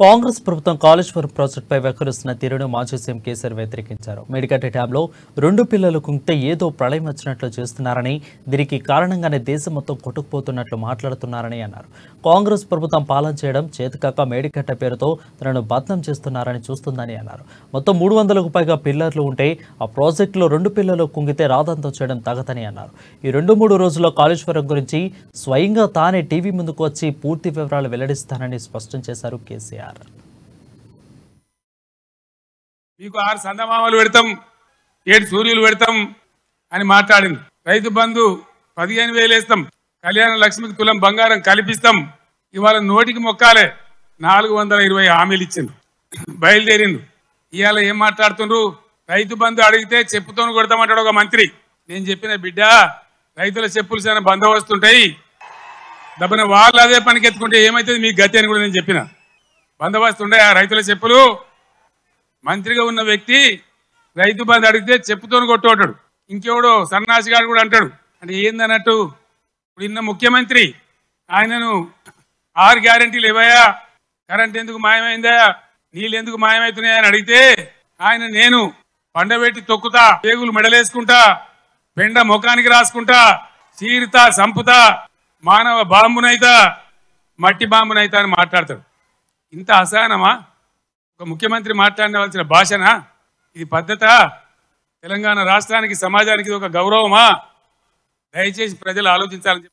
కాంగ్రెస్ ప్రభుత్వం కాళేశ్వరం ప్రాజెక్టుపై వ్యవహరిస్తున్న తీరును మాజీ సీఎం కేసీఆర్ వ్యతిరేకించారు. మేడిగడ్డ డ్యాంలో 2 పిల్లలు కుంగితే ఏదో ప్రళయం వచ్చినట్లు చేస్తున్నారని, దీనికి కారణంగానే దేశం మొత్తం కొట్టుకుపోతున్నట్లు మాట్లాడుతున్నారని అన్నారు. కాంగ్రెస్ ప్రభుత్వం పాలన చేయడం చేతకాక మేడిగడ్డ పేరుతో తనను బద్నాం చేస్తున్నారని చూస్తుందని అన్నారు. మొత్తం 300కు పైగా పిల్లర్లు ఉంటే ఆ ప్రాజెక్టులో 2 పిల్లలు కుంగితే రాదంతం చేయడం తగదని అన్నారు. ఈ 2-3 రోజుల్లో కాళేశ్వరం గురించి స్వయంగా తానే టీవీ ముందుకు వచ్చి పూర్తి వివరాలు వెల్లడిస్తానని స్పష్టం చేశారు కేసీఆర్. మీకు 6 సందమామలు పెడతాం, 7 సూర్యులు పెడతాం అని మాట్లాడింది. రైతు బంధు 15,000 వేస్తాం, కళ్యాణ లక్ష్మికి తులం బంగారం కల్పిస్తాం. ఇవాళ నోటికి మొక్కాలే 420 హామీలు ఇచ్చింది, బయలుదేరిండు. ఇవాళ ఏం మాట్లాడుతుండ్రు? రైతు బంధు అడిగితే చెప్పుతో కొడతామంటాడు ఒక మంత్రి. నేను చెప్పిన బిడ్డ, రైతుల చెప్పులు చాలా బందోబస్తుంటాయి, దబ్బన వాళ్ళు అదే పనికి ఎత్తుకుంటే ఏమైతుంది మీ గతి అని కూడా నేను చెప్పిన. బందోబస్తు ఉండే ఆ రైతుల చెప్పులు. మంత్రిగా ఉన్న వ్యక్తి రైతు బంధు అడిగితే చెప్పుతో కొట్టుకుంటాడు. ఇంకెవడో సన్నాసిగాడు కూడా అంటాడు. అంటే ఏందన్నట్టు? ఇప్పుడు ఇన్న ముఖ్యమంత్రి ఆయనను 6 గ్యారెంటీలు ఇవ్వయా, కరెంట్ ఎందుకు మాయమైందా, నీళ్ళు ఎందుకు మాయమవుతున్నాయా అని అడిగితే ఆయన నేను పండబెట్టి తొక్కుతా, పేగులు మెడలేసుకుంటా, పెండ ముఖానికి రాసుకుంటా, చీరుతా, సంపుతా, మానవ బాంబునైతా, మట్టి బాంబునైతా అని మాట్లాడతాడు. ఇంత అసహనమా? ఒక ముఖ్యమంత్రి మాట్లాడవలసిన భాషనా ఇది? పద్ధతా? తెలంగాణ రాష్ట్రానికి, సమాజానికి ఇది ఒక గౌరవమా? దయచేసి ప్రజలు ఆలోచించాలని